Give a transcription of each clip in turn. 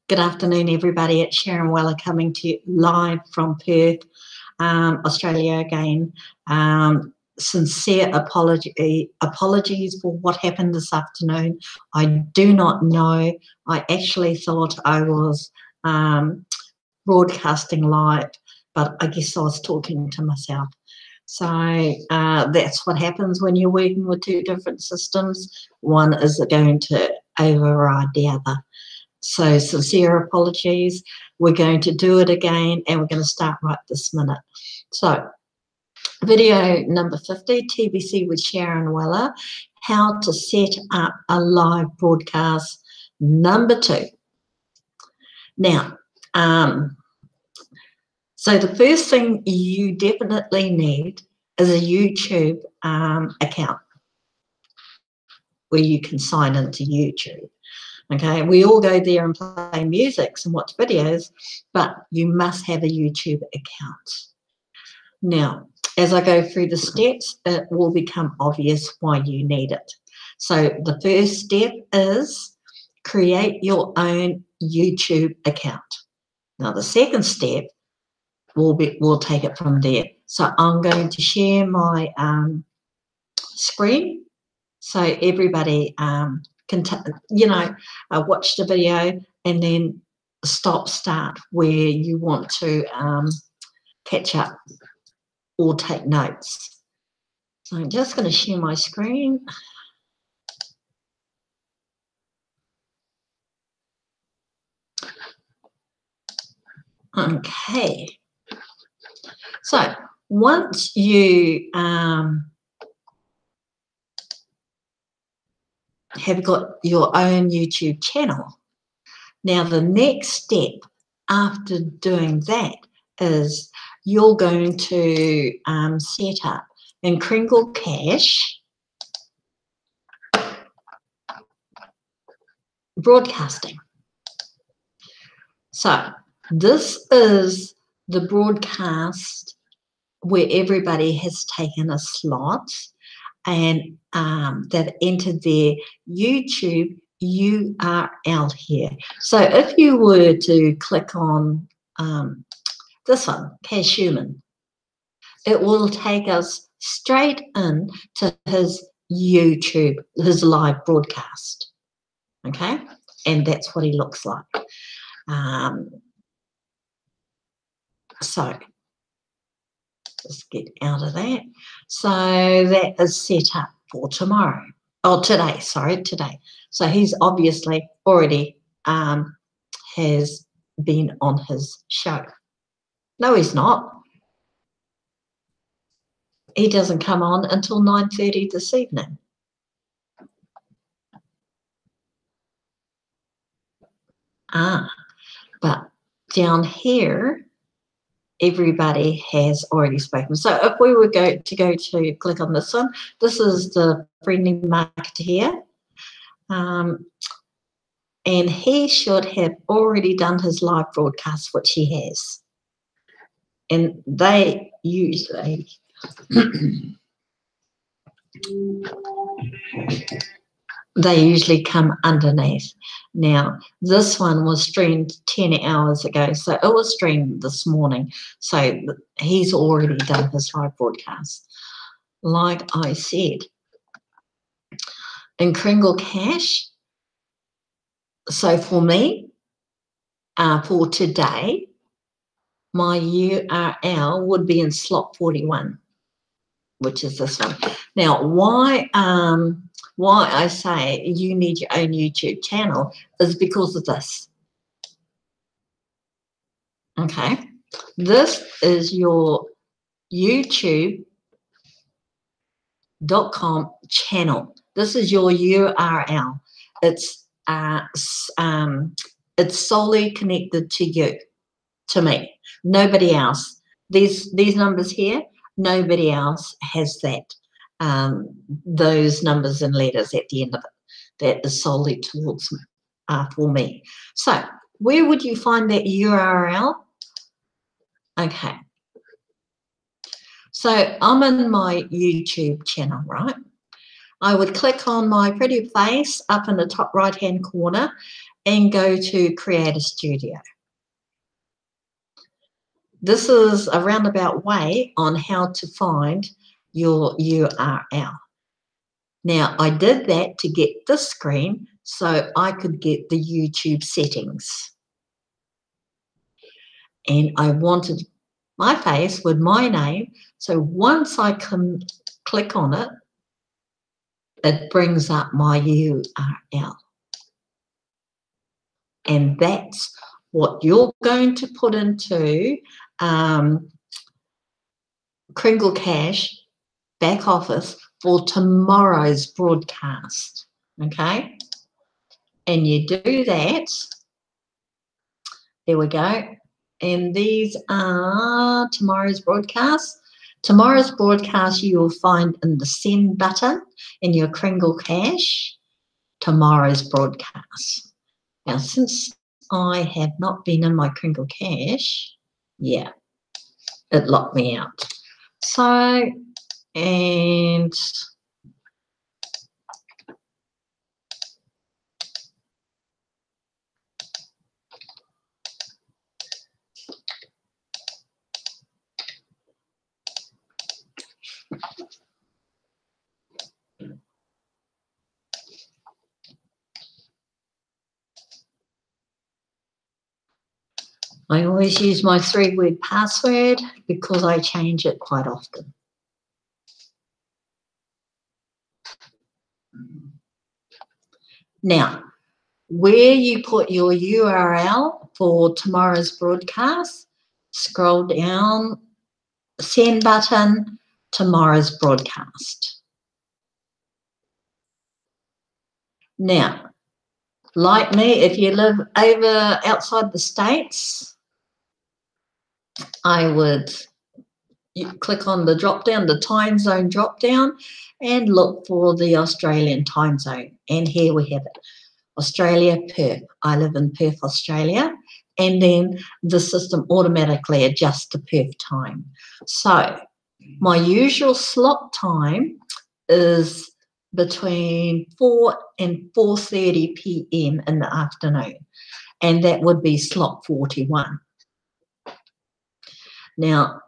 Good afternoon, everybody. It's Sharon Weller coming to you live from Perth, Australia again. Sincere apologies for what happened this afternoon. I do not know. I actually thought I was broadcasting live, but I guess I was talking to myself. So that's what happens when you're working with two different systems. One is going to override the other. So sincere apologies. We're going to do it again, and we're going to start right this minute. So video number 50, TBC with Sharon Weller, how to set up a live broadcast number 2. Now, so the first thing you definitely need is a YouTube account where you can sign into YouTube. Okay, we all go there and play music and watch videos, but you must have a YouTube account. Now, as I go through the steps, it will become obvious why you need it. So the first step is create your own YouTube account. Now, the second step, we'll take it from there. So I'm going to share my screen so everybody can, watch the video and then start where you want to catch up or take notes. So I'm just going to share my screen. Okay. So once you have got your own YouTube channel, now the next step after doing that is you're going to set up in Kringle Cache broadcasting. So this is the broadcast where everybody has taken a slot and they've entered their YouTube URL here. So if you were to click on this one, Cash Human, it will take us straight in to his YouTube, his live broadcast. Okay, and that's what he looks like. So let's get out of that. So that is set up for tomorrow. Oh, today, sorry, today. So he's obviously already has been on his show. No, he's not. He doesn't come on until 9:30 this evening. But down here, everybody has already spoken. So if we were to click on this one, this is the friendly marketer, and he should have already done his live broadcast, which he has. And they usually come underneath. Now, this one was streamed 10 hours ago, so it was streamed this morning. So he's already done his live broadcast. Like I said, in Kringle Cache, so for me, for today, my URL would be in slot 41, which is this one. Now, why I say you need your own YouTube channel is because of this. Okay, this is your youtube.com channel. This is your URL. It's solely connected to you, to me, nobody else. These numbers here, nobody else has that. Those numbers and letters at the end of it. That is solely towards for me. So where would you find that URL? Okay. So I'm in my YouTube channel, right? I would click on my pretty face up in the top right-hand corner, and go to Create a Studio. This is a roundabout way on how to find your URL. Now, I did that to get this screen so I could get the YouTube settings. And I wanted my face with my name. So once I can click on it, it brings up my URL. And that's what you're going to put into Kringle Cash back office for tomorrow's broadcast. Okay? And you do that. There we go. And these are tomorrow's broadcast. Tomorrow's broadcast you will find in the send button in your Kringle Cash, tomorrow's broadcast. Now, since I have not been in my Kringle Cash, yeah, it locked me out. So, and I always use my 3-word password because I change it quite often. Now, where you put your URL for tomorrow's broadcast, scroll down, send button, tomorrow's broadcast. Now, like me, if you live over outside the States, I would click on the drop down, the time zone drop down, and look for the Australian time zone. And here we have it, Australia, Perth. I live in Perth, Australia, and then the system automatically adjusts to Perth time. So my usual slot time is between 4 and 4:30 p.m. in the afternoon, and that would be slot 41. Now,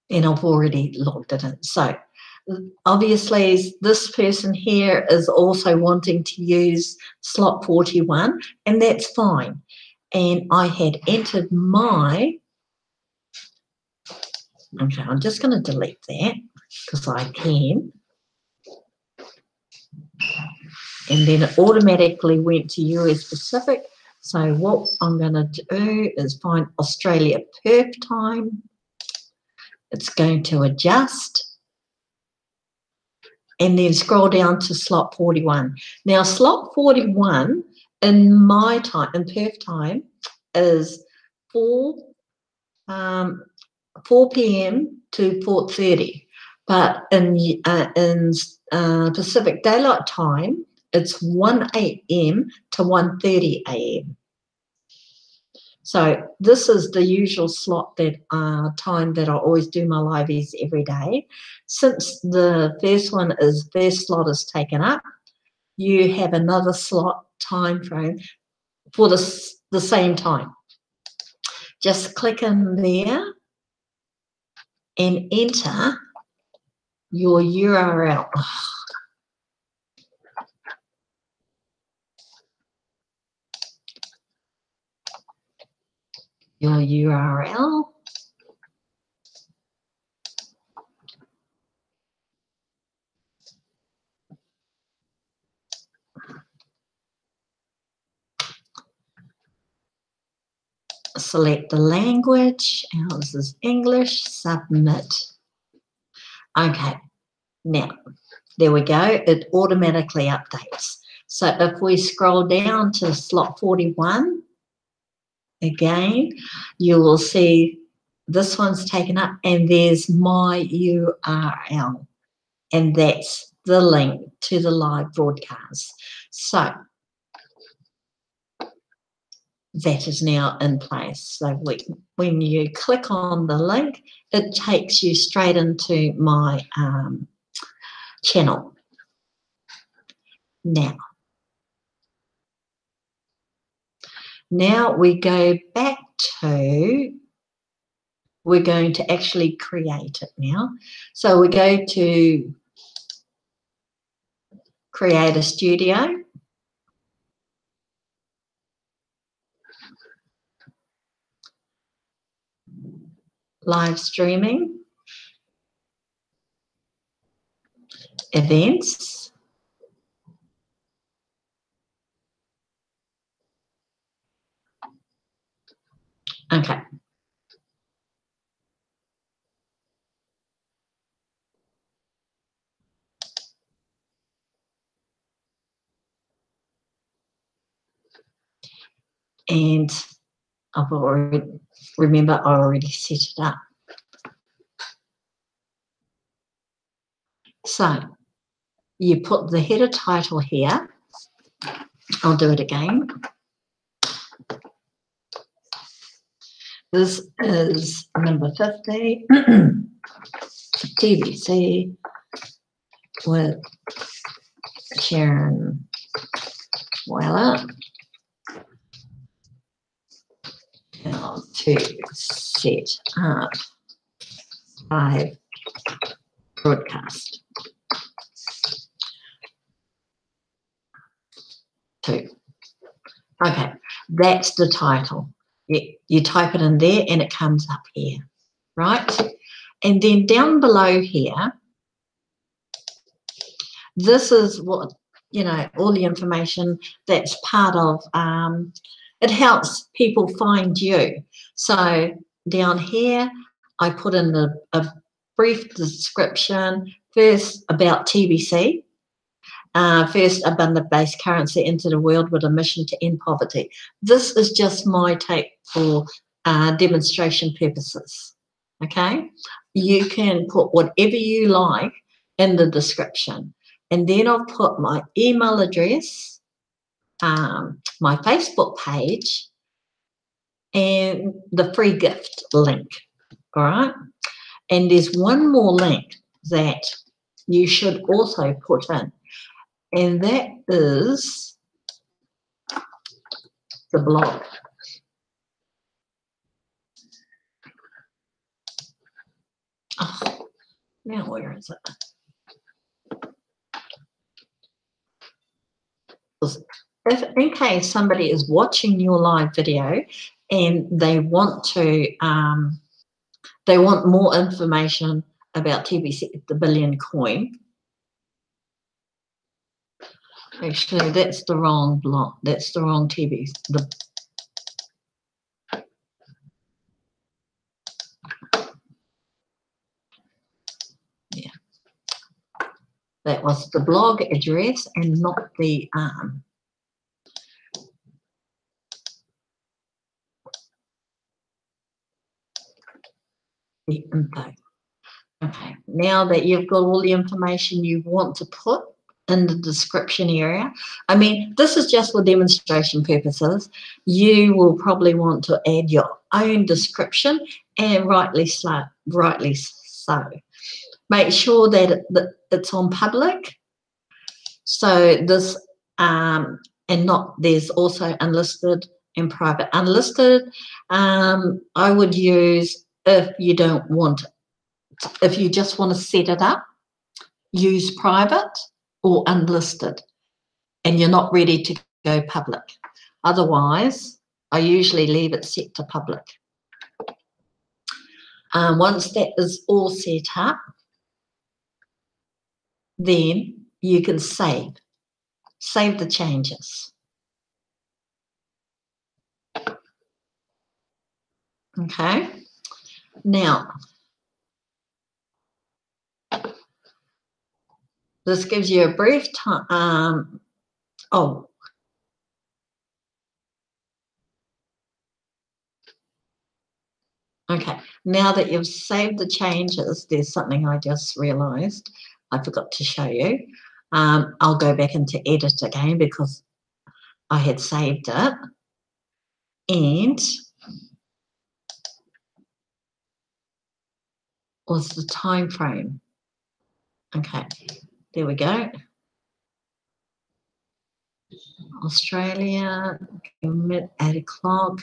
and I've already logged it in. So obviously this person here is also wanting to use slot 41, and that's fine. And I had entered my, okay, I'm just going to delete that because I can. And then it automatically went to US Pacific. So what I'm going to do is find Australia Perth time. It's going to adjust. And then scroll down to slot 41. Now, slot 41 in my time, in Perth time, is 4 p.m. to 4:30. But in Pacific Daylight Time, it's 1 a.m. to 1:30 a.m. So this is the usual slot that time that I always do my liveys every day. Since the first slot is taken up, you have another slot time frame for the same time. Just click in there and enter your URL. Your URL. Select the language. Ours is English. Submit. Okay. Now, there we go. It automatically updates. So if we scroll down to slot 41, again, you will see this one's taken up and there's my URL. And that's the link to the live broadcast. So that is now in place. So when you click on the link, it takes you straight into my channel. Now, Now we go back to, we're going to actually create it now. So we go to create a studio. Live streaming. Events. Okay. And I've already, remember I already set it up. So you put the header title here. I'll do it again. This is number 50, TBC with Sharon Weller. How to set up live broadcast. 2. Okay, that's the title. You type it in there and it comes up here, right? And then down below here, this is what, you know, all the information that's part of, it helps people find you. So down here, I put in a brief description, first about TBC. First, abundant-based currency into the world with a mission to end poverty. This is just my take for demonstration purposes, okay? You can put whatever you like in the description. And then I'll put my email address, my Facebook page, and the free gift link, all right? And there's one more link that you should also put in. And that is the blog. Oh, now where is it? If in case somebody is watching your live video and they want more information about TBC, the billion coin. Actually, that's the wrong blog. That's the wrong TBC. Yeah, that was the blog address and not the info. Okay, now that you've got all the information you want to put in the description area, I mean, this is just for demonstration purposes. You will probably want to add your own description, and rightly so. Make sure that it's on public. So this, and not, there's also unlisted and private. Unlisted, I would use if you don't want it. If you just want to set it up, use private or unlisted, and you're not ready to go public. Otherwise, I usually leave it set to public. Once that is all set up, then you can save the changes. Okay, now this gives you a brief time. Okay, now that you've saved the changes, there's something I just realized I forgot to show you. I'll go back into edit again because I had saved it. And was the time frame. Okay, there we go. Australia, mid 8 o'clock.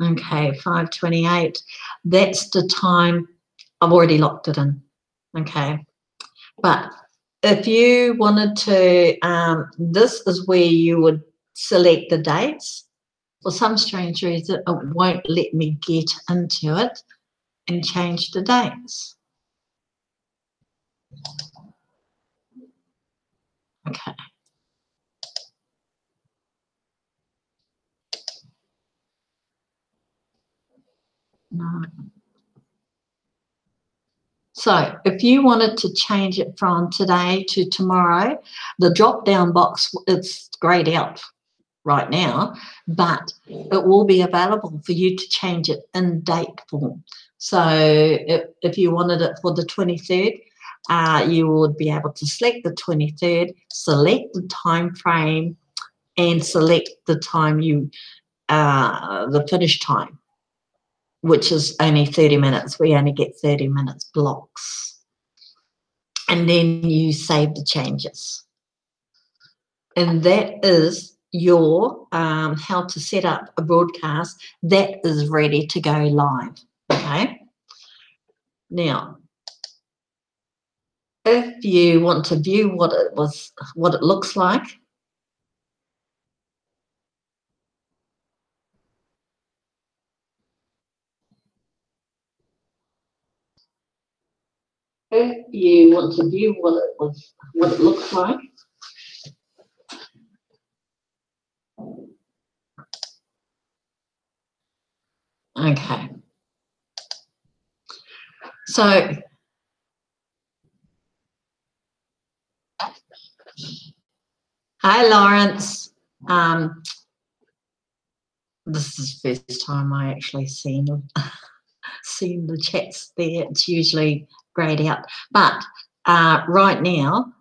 Okay, 5:28. That's the time. I've already locked it in. Okay. But if you wanted to, this is where you would select the dates. For some strange reason, it won't let me get into it and change the dates. Okay. No. So if you wanted to change it from today to tomorrow, the drop down box, it's grayed out right now, but it will be available for you to change it in date form. So if you wanted it for the 23rd, you would be able to select the 23rd, select the time frame, and select the time the finish time, which is only 30 minutes. We only get 30 minutes blocks. And then you save the changes. And that is your how to set up a broadcast that is ready to go live. Okay. Now, if you want to view what it looks like, what it looks like. Okay. So hi, Lawrence. This is the first time I actually seen the chats there. It's usually grayed out, but right now,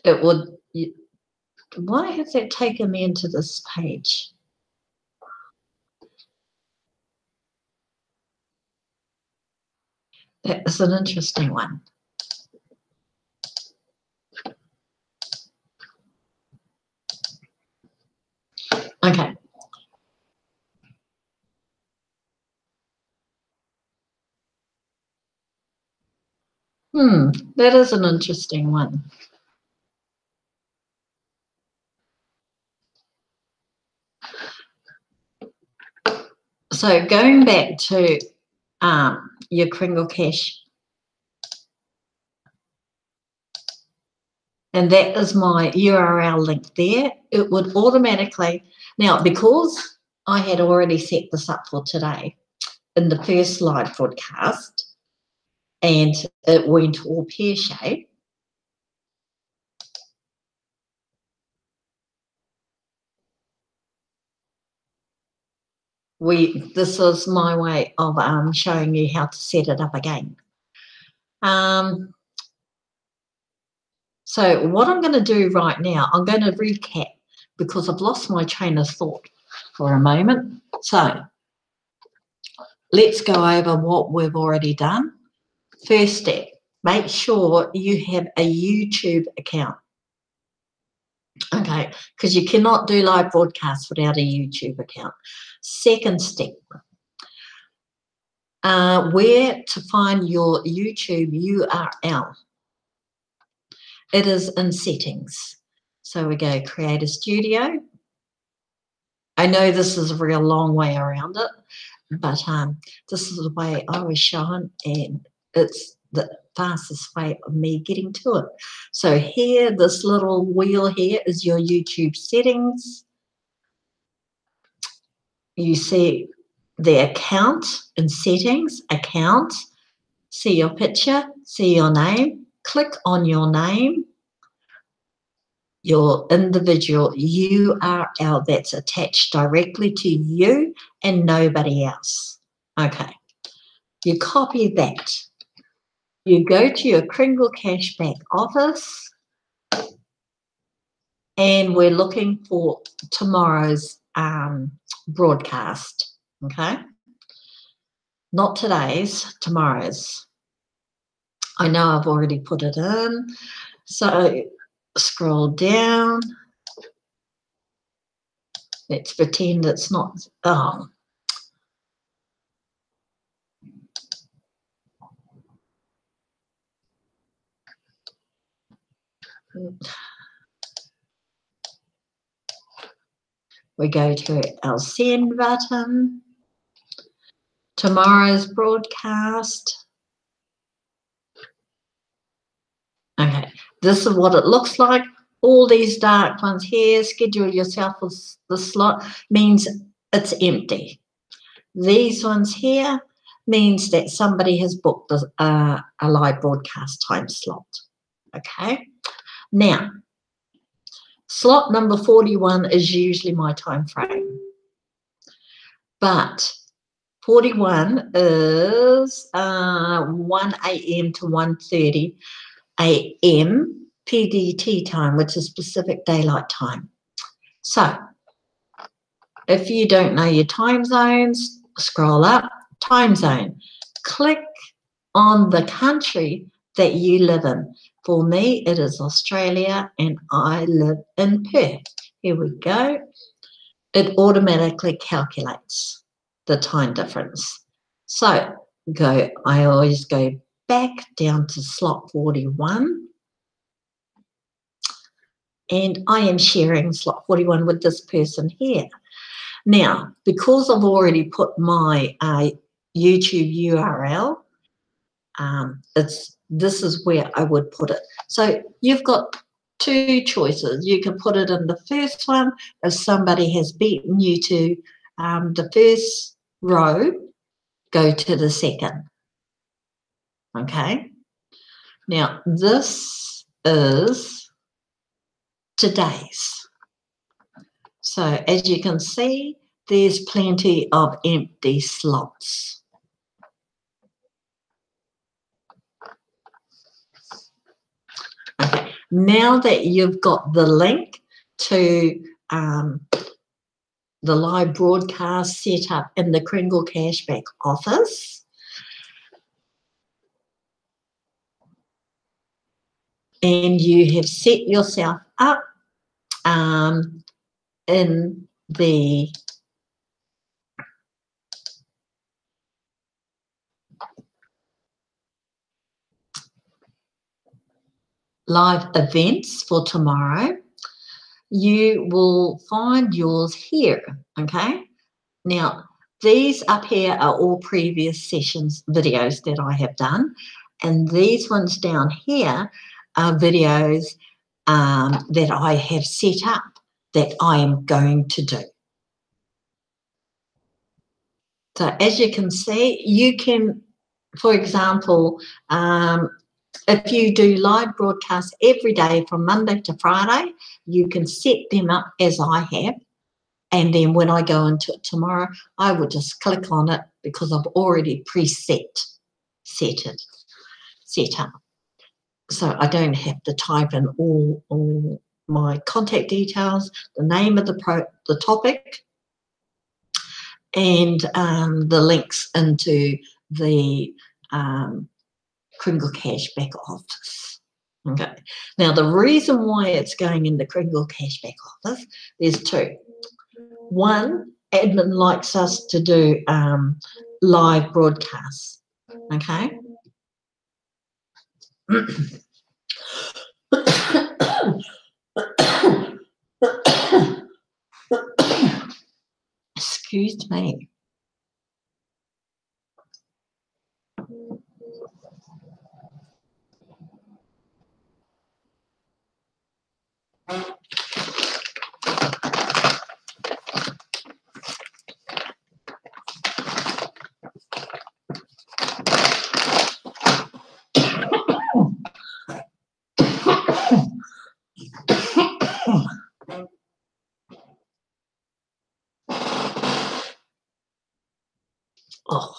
it would. Why has that taken me into this page? That is an interesting one. Okay. That is an interesting one. So going back to your Kringle cache, and that is my URL link there. It would automatically, now because I had already set this up for today in the first live broadcast, and it went all pear-shaped, this is my way of showing you how to set it up again. So what I'm going to do right now, I'm going to recap because I've lost my train of thought for a moment. So let's go over what we've already done. First step, make sure you have a YouTube account. Okay, because you cannot do live broadcasts without a YouTube account. Second step, where to find your YouTube URL. It is in settings. So we go create a studio. I know this is a real long way around it, but this is the way I was shown, and it's the fastest way of me getting to it. So here, this little wheel here is your YouTube settings. You see the account and settings, account, see your picture, see your name, click on your name, your individual URL that's attached directly to you and nobody else. Okay, you copy that. You go to your Kringle Cache back office, and we're looking for tomorrow's broadcast, okay? Not today's, tomorrow's. I know I've already put it in. So scroll down. Let's pretend it's not. Oh. We go to our send button. Tomorrow's broadcast. Okay, this is what it looks like. All these dark ones here, schedule yourself for the slot, means it's empty. These ones here means that somebody has booked a live broadcast time slot. Okay, now slot number 41 is usually my time frame, but 41 is 1 a.m. to 1:30 a.m. PDT time, which is Pacific Daylight Time. So if you don't know your time zones, scroll up, time zone. Click on the country that you live in. For me, it is Australia, and I live in Perth. Here we go. It automatically calculates the time difference. So I always go back down to slot 41. And I am sharing slot 41 with this person here. Now, because I've already put my YouTube URL, this is where I would put it. So you've got two choices. You can put it in the first one if somebody has beaten you to the first row, go to the second. Okay. Now, this is today's. So as you can see, there's plenty of empty slots. Okay, now that you've got the link to the live broadcast set up in the Kringle Cashback office, and you have set yourself up in the live events for tomorrow, you will find yours here. Okay, now these up here are all previous sessions videos that I have done, and these ones down here are videos that I have set up that I am going to do. So as you can see, you can, for example, if you do live broadcasts every day from Monday to Friday, you can set them up as I have. And then when I go into it tomorrow, I will just click on it because I've already set up. So I don't have to type in all my contact details, the name of the topic, and the links into the Kringle Cashback office. Okay. Now the reason why it's going in the Kringle Cashback office, there's two. One, admin likes us to do live broadcasts. Okay. Excuse me. Oh.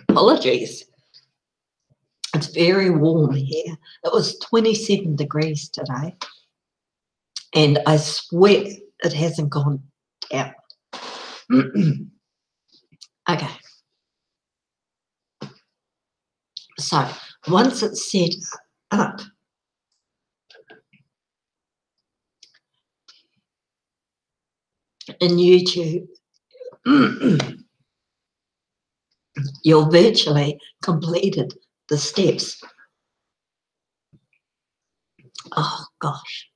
Apologies. It's very warm here. It was 27 degrees today. And I swear it hasn't gone down. Okay. So once it's set up, in YouTube, you're virtually completed the steps. Oh gosh.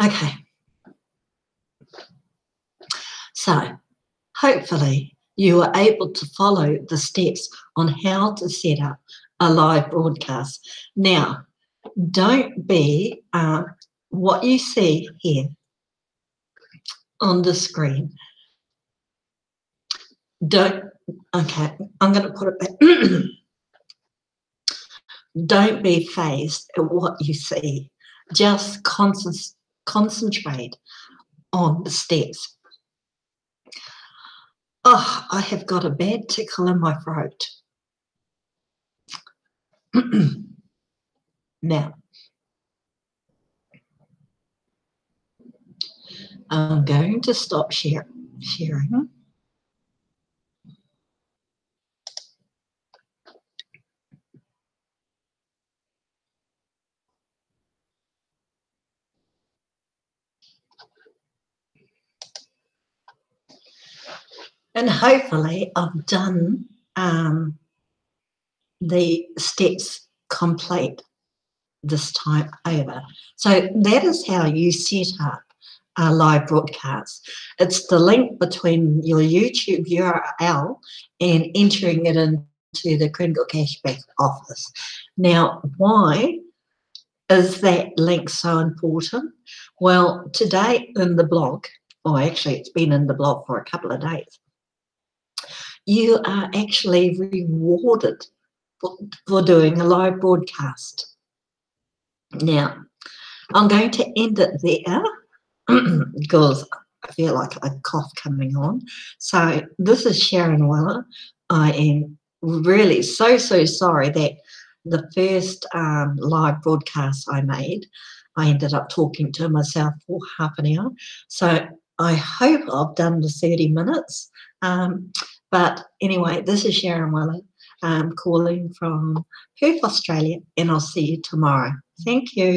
Okay. So hopefully you are able to follow the steps on how to set up a live broadcast. Now, don't be what you see here on the screen. Don't, okay, I'm going to put it back. Don't be fazed at what you see. Just concentrate on the steps. Oh, I have got a bad tickle in my throat. Now, I'm going to stop sharing. And hopefully I've done the steps complete this time over. So that is how you set up a live broadcast. It's the link between your YouTube URL and entering it into the Critical Cashback office. Now, why is that link so important? Well, today in the blog, or actually it's been in the blog for a couple of days, you are actually rewarded for doing a live broadcast. Now, I'm going to end it there because I feel like a cough coming on. So this is Sharon Weller. I am really so sorry that the first live broadcast I made, I ended up talking to myself for half an hour. So I hope I've done the 30 minutes. But anyway, this is Sharon Weller calling from Perth, Australia, and I'll see you tomorrow. Thank you.